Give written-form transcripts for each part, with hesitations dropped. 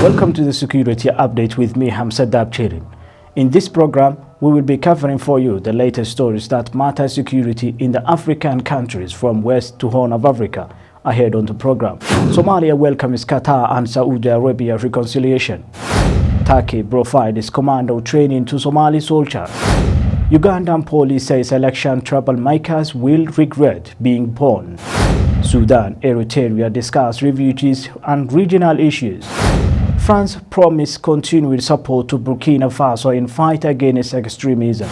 Welcome to the Security Update with me, Hamse Daabjeerin. In this program, we will be covering for you the latest stories that matter security in the African countries from West to Horn of Africa. Ahead on the program, Somalia welcomes Qatar and Saudi Arabia reconciliation. Turkey provides commando training to Somali soldiers. Ugandan police says election troublemakers will regret being born. Sudan, Eritrea discuss refugees and regional issues. France promised continued support to Burkina Faso in fight against extremism.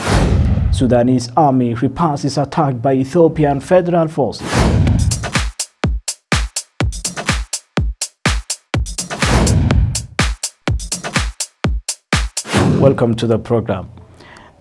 Sudanese army repulses attack by Ethiopian federal forces. Welcome to the program.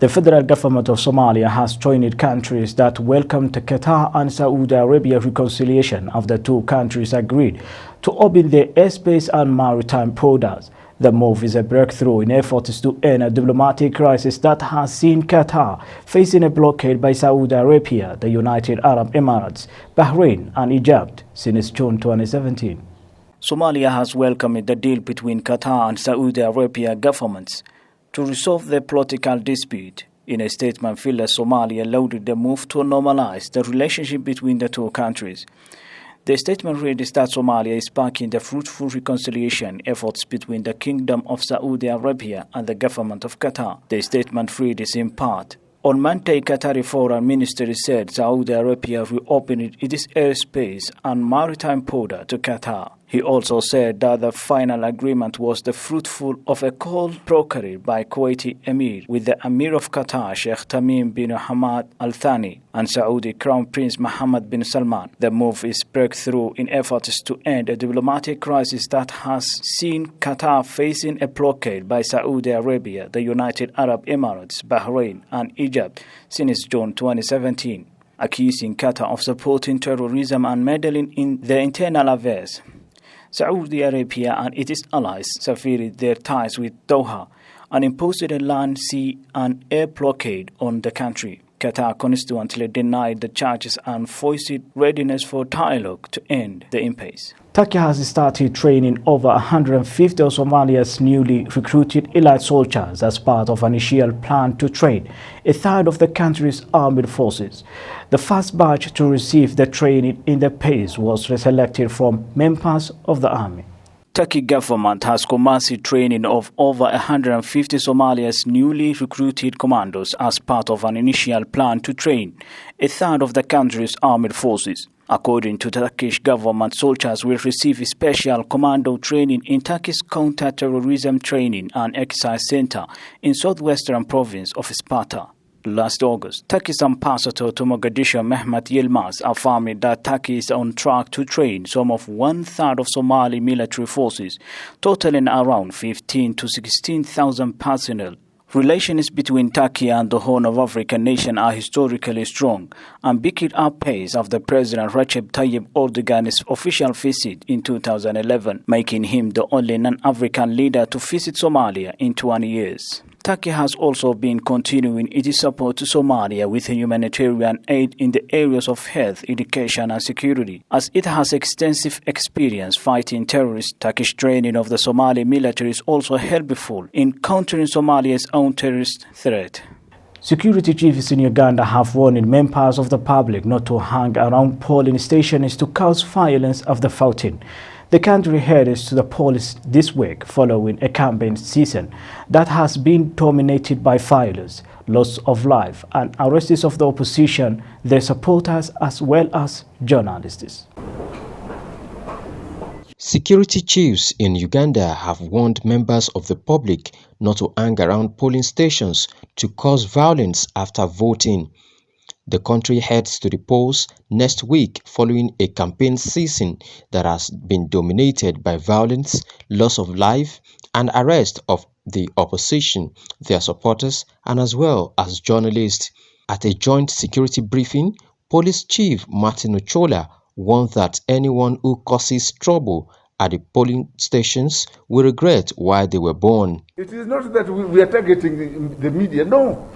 The federal government of Somalia has joined countries that welcomed Qatar and Saudi Arabia reconciliation after two countries agreed to open their airspace and maritime borders. The move is a breakthrough in efforts to end a diplomatic crisis that has seen Qatar facing a blockade by Saudi Arabia, the United Arab Emirates, Bahrain and Egypt since June 2017. Somalia has welcomed the deal between Qatar and Saudi Arabia governments to resolve the political dispute. In a statement, Somalia lauded the move to normalize the relationship between the two countries. The statement reads that Somalia is backing the fruitful reconciliation efforts between the Kingdom of Saudi Arabia and the government of Qatar. The statement reads in part, on Monday, Qatari Foreign Ministry said Saudi Arabia reopened its airspace and maritime border to Qatar. He also said that the final agreement was the fruitful of a call brokered by Kuwaiti Emir with the Emir of Qatar, Sheikh Tamim bin Hamad Al Thani, and Saudi Crown Prince Mohammed bin Salman. The move is breakthrough in efforts to end a diplomatic crisis that has seen Qatar facing a blockade by Saudi Arabia, the United Arab Emirates, Bahrain, and Egypt since June 2017, accusing Qatar of supporting terrorism and meddling in their internal affairs. Saudi Arabia and its allies severed their ties with Doha and imposed a land, sea and air blockade on the country. Qatar constantly denied the charges and voiced readiness for dialogue to end the impasse. Turkey has started training over 150 of Somalia's newly recruited elite soldiers as part of an initial plan to train a third of the country's armed forces. The first batch to receive the training in the pace was selected from members of the army. Turkey government has commenced training of over 150 Somalia's newly recruited commandos as part of an initial plan to train a third of the country's armed forces. According to the Turkish government, soldiers will receive special commando training in Turkey's counter-terrorism training and exercise center in southwestern province of Sparta. Last August, Turkey's ambassador to Mogadishu, Mehmet Yilmaz, affirmed that Turkey is on track to train some of one-third of Somali military forces, totaling around 15,000 to 16,000 personnel. Relations between Turkey and the Horn of Africa nation are historically strong and picked up pace after President Recep Tayyip Erdogan's official visit in 2011, making him the only non-African leader to visit Somalia in 20 years. Turkey has also been continuing its support to Somalia with humanitarian aid in the areas of health, education and security. As it has extensive experience fighting terrorists, Turkish training of the Somali military is also helpful in countering Somalia's own terrorist threat. Security chiefs in Uganda have warned members of the public not to hang around polling stations to cause violence after voting. The country heads to the polls this week following a campaign season that has been dominated by violence, loss of life, and arrests of the opposition, their supporters, as well as journalists. Security chiefs in Uganda have warned members of the public not to hang around polling stations to cause violence after voting. The country heads to the polls next week following a campaign season that has been dominated by violence, loss of life, and arrest of the opposition, their supporters, and as well as journalists. At a joint security briefing, Police Chief Martin Ochola warned that anyone who causes trouble at the polling stations will regret why they were born. It is not that we are targeting the media, no.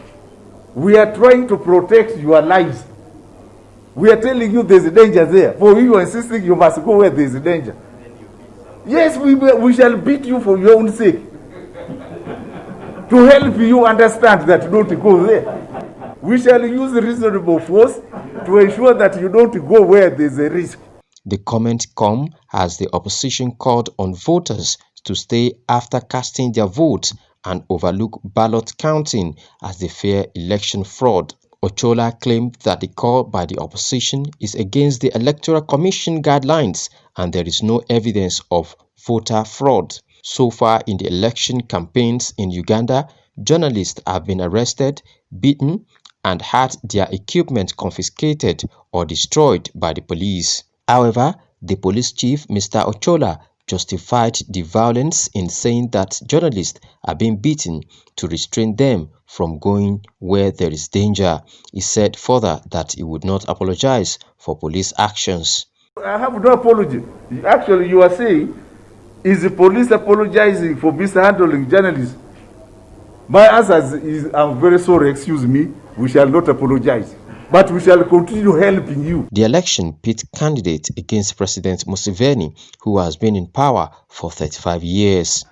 We are trying to protect your lives. We are telling you there's a danger there. For you insisting you must go where there's a danger. Yes, we shall beat you for your own sake. To help you understand that you don't go there. We shall use reasonable force to ensure that you don't go where there's a risk. The comment come as the opposition called on voters to stay after casting their votes and overlook ballot counting as they fear election fraud. Ochola claimed that the call by the opposition is against the Electoral Commission guidelines and there is no evidence of voter fraud. So far in the election campaigns in Uganda, journalists have been arrested, beaten, and had their equipment confiscated or destroyed by the police. However, the police chief, Mr. Ochola, justified the violence in saying that journalists are being beaten to restrain them from going where there is danger. He said further that he would not apologize for police actions. I have no apology. Actually, you are saying, is the police apologizing for mishandling journalists? My answer is, I'm very sorry, excuse me, we shall not apologize. But we shall continue helping you. The election pit candidate against President Museveni, who has been in power for 35 years.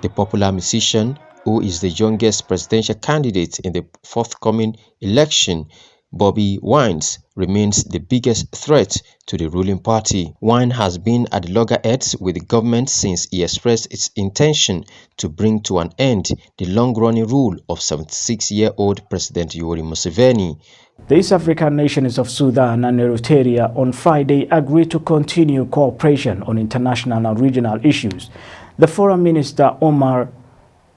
The popular musician, who is the youngest presidential candidate in the forthcoming election, Bobby Wine, remains the biggest threat to the ruling party. Wine has been at loggerheads with the government since he expressed its intention to bring to an end the long-running rule of 76-year-old President Yoweri Museveni. The East African nations of Sudan and Eritrea on Friday agreed to continue cooperation on international and regional issues. The Foreign Minister Omar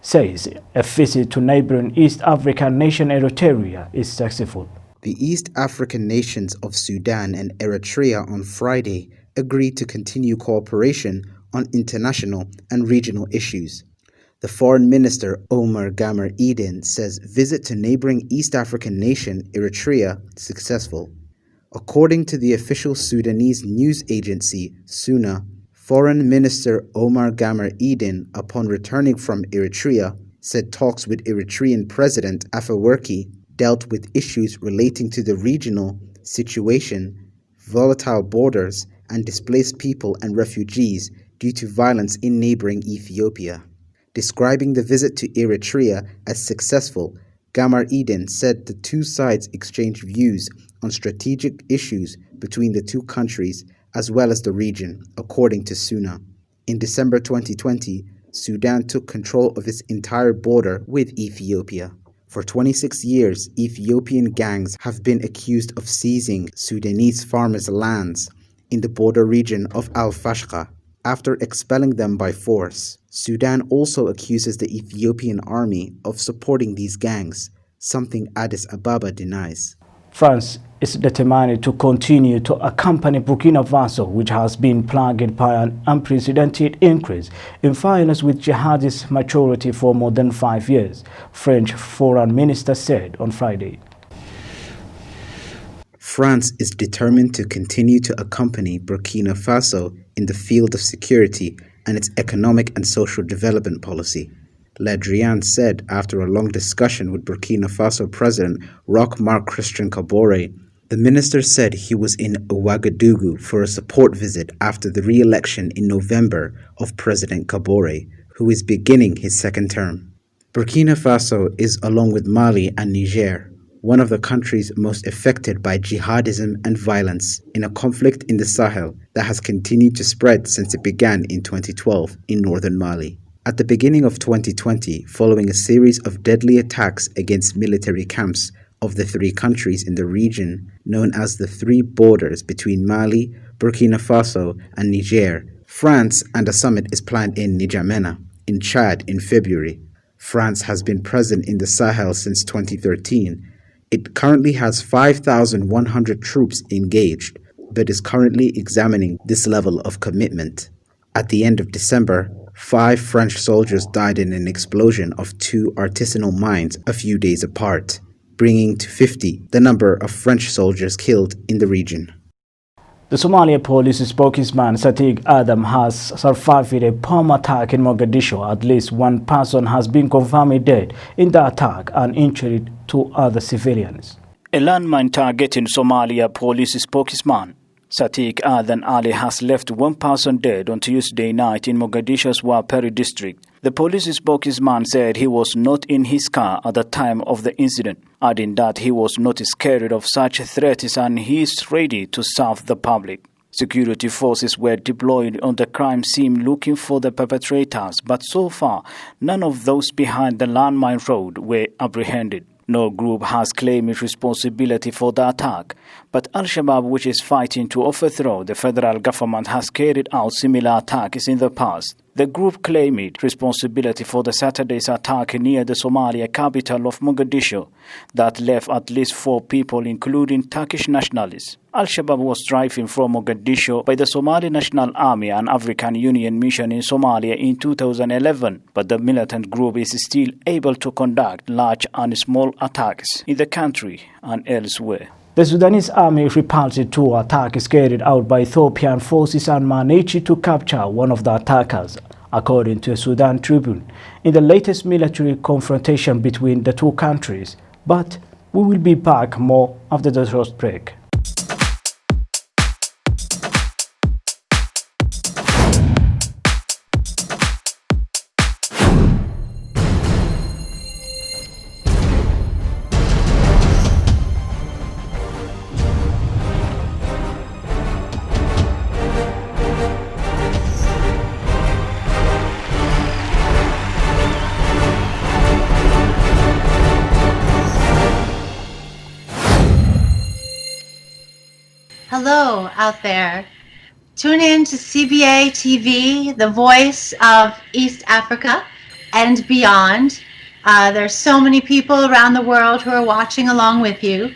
says a visit to neighboring East African nation Eritrea is successful. The East African nations of Sudan and Eritrea on Friday agreed to continue cooperation on international and regional issues. The Foreign Minister Omar Gamar Eden says visit to neighboring East African nation Eritrea successful. According to the official Sudanese news agency SUNA, Foreign Minister Omar Gamar Eden, upon returning from Eritrea, said talks with Eritrean President Afewerki dealt with issues relating to the regional situation, volatile borders, and displaced people and refugees due to violence in neighboring Ethiopia. Describing the visit to Eritrea as successful, Gamar Eden said the two sides exchanged views on strategic issues between the two countries as well as the region, according to SUNA. In December 2020, Sudan took control of its entire border with Ethiopia. For 26 years, Ethiopian gangs have been accused of seizing Sudanese farmers' lands in the border region of Al-Fashqa after expelling them by force. Sudan also accuses the Ethiopian army of supporting these gangs, something Addis Ababa denies. France is determined to continue to accompany Burkina Faso, which has been plagued by an unprecedented increase in violence with jihadist maturity for more than 5 years, French Foreign Minister said on Friday. France is determined to continue to accompany Burkina Faso in the field of security and its economic and social development policy, Le Drian said after a long discussion with Burkina Faso President Roch-Marc Christian Kabore. The minister said he was in Ouagadougou for a support visit after the re-election in November of President Kabore, who is beginning his second term. Burkina Faso is, along with Mali and Niger, one of the countries most affected by jihadism and violence in a conflict in the Sahel that has continued to spread since it began in 2012 in northern Mali. At the beginning of 2020, following a series of deadly attacks against military camps of the three countries in the region known as the Three Borders between Mali, Burkina Faso, and Niger, France and a summit is planned in N'Djamena, in Chad in February. France has been present in the Sahel since 2013. It currently has 5,100 troops engaged, but is currently examining this level of commitment. At the end of December, 5 French soldiers died in an explosion of 2 artisanal mines a few days apart, bringing to 50 the number of French soldiers killed in the region. The Somalia police spokesman Sadiq Adam has survived a bomb attack in Mogadishu. At least one person has been confirmed dead in the attack and injured 2 other civilians. A landmine targeting Somalia police spokesman Sadiq Adan Ali has left one person dead on Tuesday night in Mogadishu's Waperi district. The police spokesman said he was not in his car at the time of the incident, adding that he was not scared of such threats and he is ready to serve the public. Security forces were deployed on the crime scene looking for the perpetrators, but so far, none of those behind the landmine road were apprehended. No group has claimed responsibility for the attack, but Al-Shabaab, which is fighting to overthrow the federal government, has carried out similar attacks in the past. The group claimed responsibility for the Saturday's attack near the Somalia capital of Mogadishu that left at least 4 people, including Turkish nationalists. Al-Shabaab was driving from Mogadishu by the Somali National Army and African Union mission in Somalia in 2011, but the militant group is still able to conduct large and small attacks in the country and elsewhere. The Sudanese army repulsed 2 attacks carried out by Ethiopian forces and managed to capture one of the attackers, according to a Sudan Tribune, in the latest military confrontation between the 2 countries. But we will be back more after the short break. Hello out there. Tune in to CBA TV, the voice of East Africa and beyond. There's so many people around the world who are watching along with you.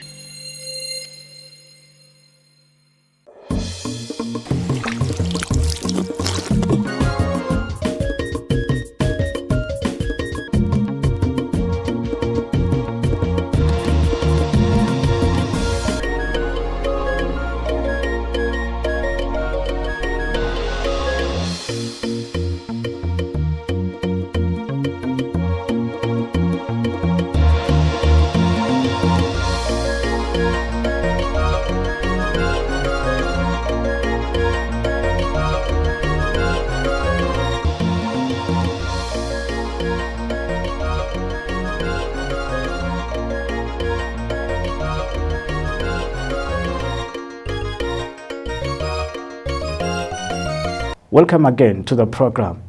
Welcome again to the program.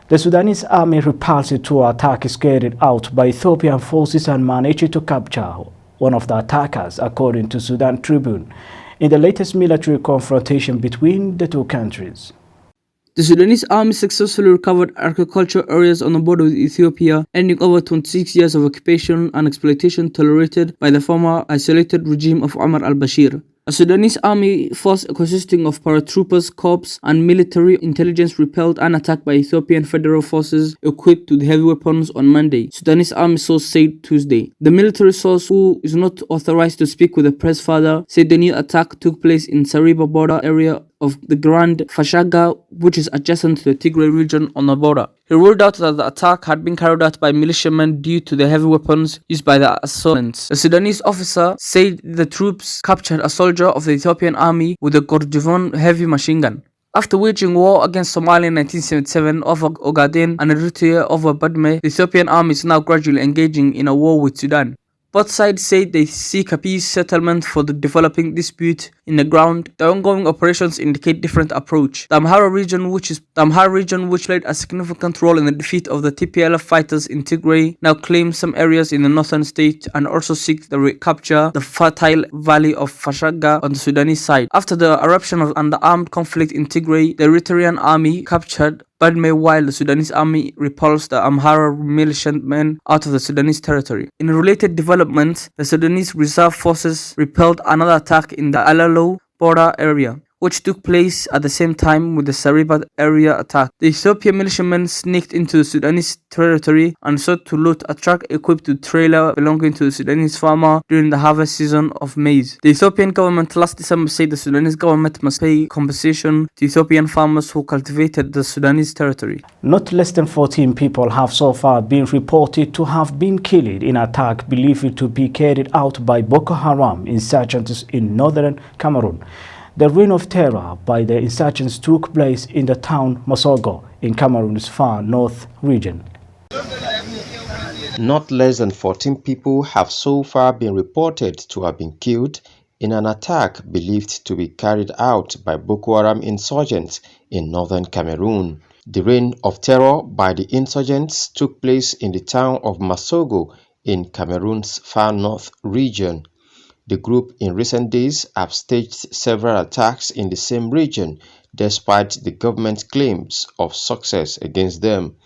The Sudanese army repulsed 2 attacks carried out by Ethiopian forces and managed to capture one of the attackers, according to Sudan Tribune, in the latest military confrontation between the 2 countries. The Sudanese army successfully recovered agricultural areas on the border with Ethiopia, ending over 26 years of occupation and exploitation tolerated by the former isolated regime of Omar al-Bashir. A Sudanese army force consisting of paratroopers, corps, and military intelligence repelled an attack by Ethiopian federal forces equipped with heavy weapons on Monday, Sudanese army source said Tuesday. The military source, who is not authorized to speak with the press further, said the new attack took place in Sariba border area of the Grand Fashaga, which is adjacent to the Tigray region on the border. He ruled out that the attack had been carried out by militiamen due to the heavy weapons used by the assailants. A Sudanese officer said the troops captured a soldier of the Ethiopian army with a Gordivon heavy machine gun. After waging war against Somalia in 1977 over Ogaden and Eritrea over Badme, the Ethiopian army is now gradually engaging in a war with Sudan. Both sides say they seek a peace settlement for the developing dispute in the ground. The ongoing operations indicate different approach. The Amhara region, which played a significant role in the defeat of the TPLF fighters in Tigray, now claims some areas in the northern state and also seeks to recapture the fertile valley of Fashaga on the Sudanese side. After the eruption of an armed conflict in Tigray, the Eritrean army captured Badme while the Sudanese army repulsed the Amhara militiamen out of the Sudanese territory. In a related development, the Sudanese reserve forces repelled another attack in the Alalo border area, which took place at the same time with the Sariba area attack. The Ethiopian militiamen sneaked into the Sudanese territory and sought to loot a truck equipped with trailer belonging to the Sudanese farmer during the harvest season of maize. The Ethiopian government last December said the Sudanese government must pay compensation to Ethiopian farmers who cultivated the Sudanese territory. Not less than 14 people have so far been reported to have been killed in an attack believed to be carried out by Boko Haram insurgents in northern Cameroon. The reign of terror by the insurgents took place in the town Masogo in Cameroon's far north region. Not less than 14 people have so far been reported to have been killed in an attack believed to be carried out by Boko Haram insurgents in northern Cameroon. The reign of terror by the insurgents took place in the town of Masogo in Cameroon's far north region. The group in recent days have staged several attacks in the same region despite the government's claims of success against them.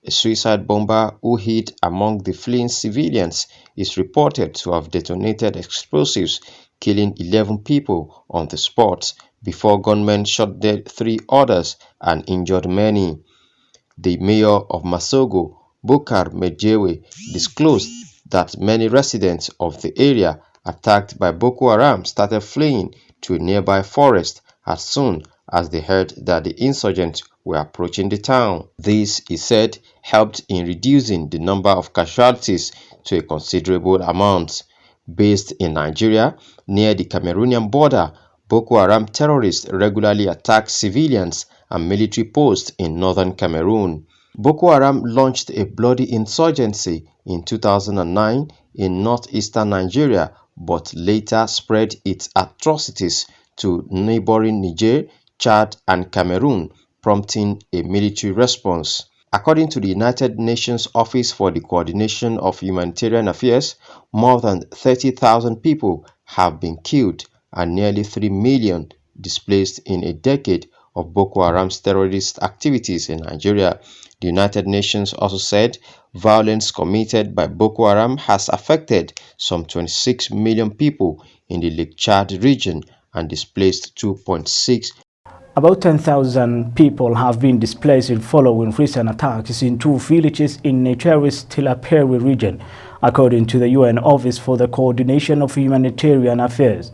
A suicide bomber who hid among the fleeing civilians is reported to have detonated explosives, killing 11 people on the spot before gunmen shot dead 3 others and injured many. The mayor of Masogo, Bokar Medjewe, disclosed that many residents of the area attacked by Boko Haram started fleeing to a nearby forest as soon as they heard that the insurgents were approaching the town. This, he said, helped in reducing the number of casualties to a considerable amount. Based in Nigeria, near the Cameroonian border, Boko Haram terrorists regularly attack civilians and military posts in northern Cameroon. Boko Haram launched a bloody insurgency in 2009 in northeastern Nigeria, but later spread its atrocities to neighboring Niger, Chad, and Cameroon, prompting a military response. According to the United Nations Office for the Coordination of Humanitarian Affairs, more than 30,000 people have been killed and nearly 3 million displaced in a decade of Boko Haram's terrorist activities in Nigeria. The United Nations also said violence committed by Boko Haram has affected some 26 million people in the Lake Chad region and displaced 2.6. About 10,000 people have been displaced following recent attacks in 2 villages in Nigeria's Tilaperi region, according to the UN Office for the Coordination of Humanitarian Affairs.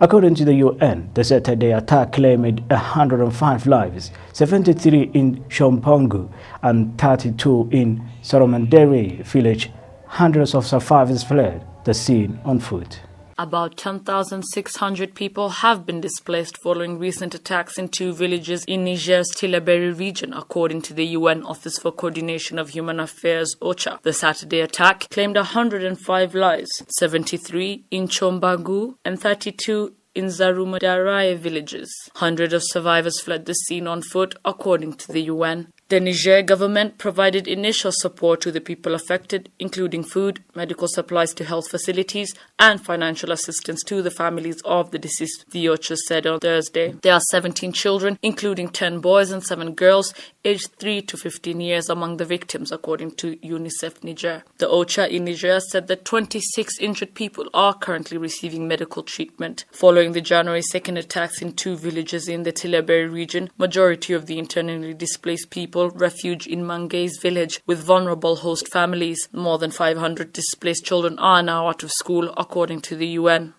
According to the UN, the Saturday attack claimed 105 lives, 73 in Shompongu and 32 in Soromandere village. Hundreds of survivors fled the scene on foot. About 10,600 people have been displaced following recent attacks in 2 villages in Niger's Tilaberi region, according to the UN Office for Coordination of Human Affairs, OCHA. The Saturday attack claimed 105 lives, 73 in Chombangu and 32 in Zarumadaraye villages. Hundreds of survivors fled the scene on foot, according to the UN. The Niger government provided initial support to the people affected, including food, medical supplies to health facilities, and financial assistance to the families of the deceased, the OCHA said on Thursday. There are 17 children, including 10 boys and 7 girls, aged 3 to 15 years among the victims, according to UNICEF Niger. The OCHA in Niger said that 26 injured people are currently receiving medical treatment. Following the January 2nd attacks in 2 villages in the Tilaberi region, majority of the internally displaced people refuge in Mangai's village with vulnerable host families. More than 500 displaced children are now out of school, according to the UN.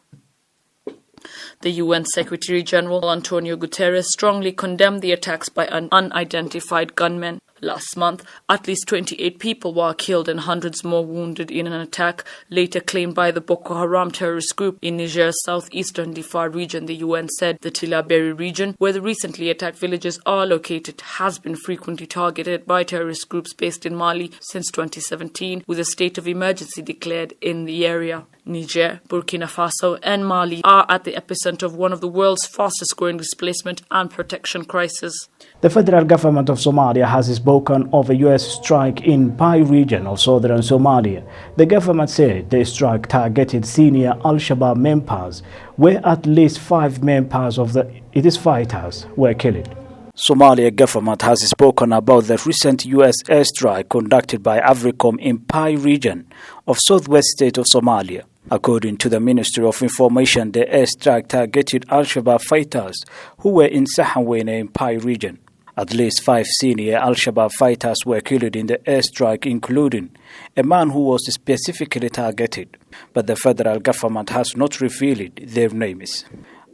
The UN Secretary General Antonio Guterres strongly condemned the attacks by an unidentified gunman. Last month, at least 28 people were killed and hundreds more wounded in an attack later claimed by the Boko Haram terrorist group in Niger's southeastern Diffa region. The UN said the Tilaberi region, where the recently attacked villages are located, has been frequently targeted by terrorist groups based in Mali since 2017, with a state of emergency declared in the area. Niger, Burkina Faso, and Mali are at the epicenter of one of the world's fastest growing displacement and protection crises. The federal government of Somalia has spoken of a U.S. strike in Pai region of southern Somalia. The government said the strike targeted senior Al-Shabaab members, where at least 5 members of its fighters were killed. Somalia government has spoken about the recent U.S. airstrike conducted by AFRICOM in Pai region of southwest state of Somalia. According to the Ministry of Information, the airstrike targeted Al-Shabaab fighters who were in Sahanwene in Pai region. At least 5 senior Al-Shabaab fighters were killed in the airstrike, including a man who was specifically targeted, but the federal government has not revealed their names.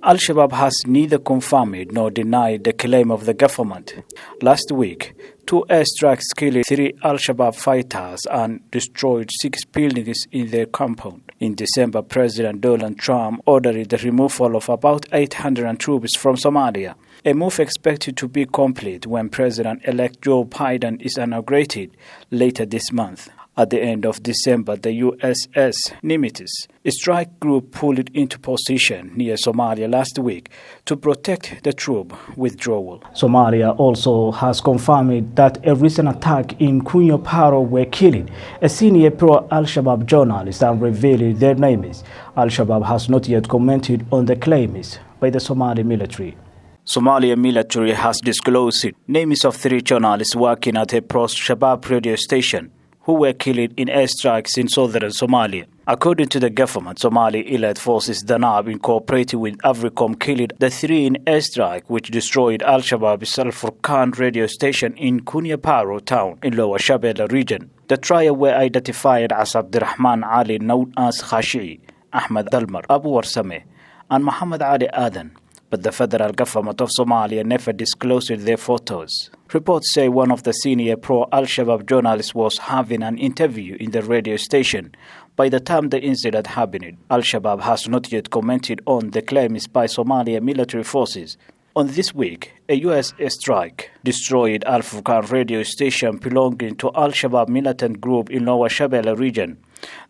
Al-Shabaab has neither confirmed nor denied the claim of the government. Last week, Two airstrikes killed 3 Al-Shabaab fighters and destroyed 6 buildings in their compound. In December, President Donald Trump ordered the removal of about 800 troops from Somalia, a move expected to be complete when President-elect Joe Biden is inaugurated later this month. At the end of December, the USS Nimitz, a strike group, pulled into position near Somalia last week to protect the troop withdrawal. Somalia also has confirmed that a recent attack in Cunha Paro were killed a senior pro-Al-Shabaab journalist and revealed their names. Al-Shabaab has not yet commented on the claims by the Somali military. Somalia military has disclosed names of 3 journalists working at a pro-Shabaab radio station who were killed in airstrikes in southern Somalia. According to the government, Somali Elite Forces Danab, incorporated with Africom, killed the 3 in airstrike which destroyed Al-Shabaab's Al Furqan radio station in Cunha Paro town in Lower Shabelle region. The trio were identified as Abdurrahman Ali, known as Khashi, Ahmed Dalmar, Abu Warsame, and Muhammad Ali Adan. But the federal government of Somalia never disclosed their photos. Reports say one of the senior pro-Al-Shabaab journalists was having an interview in the radio station by the time the incident happened. Al-Shabaab has not yet commented on the claims by Somalia military forces. On this week, a U.S. strike destroyed Al Furqan radio station belonging to Al-Shabaab militant group in Lower Shabelle region.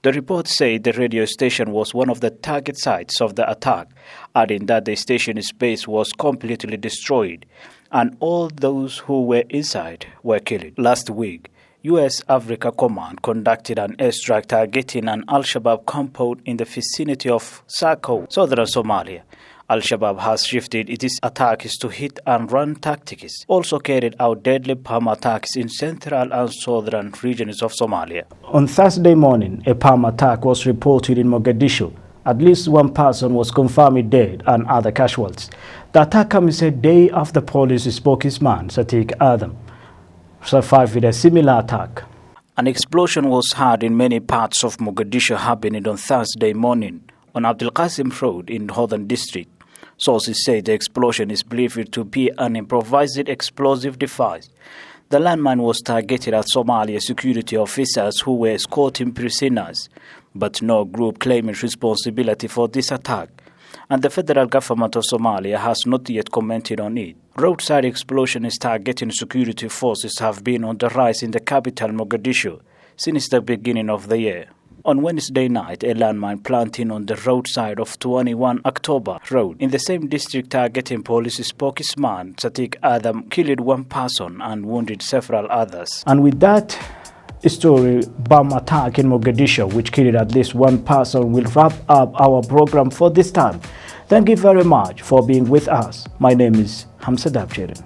The report said the radio station was one of the target sites of the attack, adding that the station's base was completely destroyed and all those who were inside were killed. Last week, U.S. Africa Command conducted an airstrike targeting an Al-Shabaab compound in the vicinity of Sako, southern Somalia. Al-Shabaab has shifted its attacks to hit-and-run tactics, also carried out deadly palm attacks in central and southern regions of Somalia. On Thursday morning, a palm attack was reported in Mogadishu. At least 1 person was confirmed dead and other casualties. The attack comes a day after police spokesman Sadiq Adam survived a similar attack. An explosion was heard in many parts of Mogadishu happening on Thursday morning on Abdul Qasim Road in Northern District. Sources say the explosion is believed to be an improvised explosive device. The landmine was targeted at Somalia security officers who were escorting prisoners, but no group claiming responsibility for this attack, and the federal government of Somalia has not yet commented on it. Roadside explosions targeting security forces have been on the rise in the capital Mogadishu since the beginning of the year. On Wednesday night, a landmine planting on the roadside of 21 October Road in the same district targeting police spokesman Sadiq Adam killed 1 person and wounded several others. And with that story, bomb attack in Mogadishu, which killed at least 1 person, will wrap up our program for this time. Thank you very much for being with us. My name is Hamse Daabjeerin.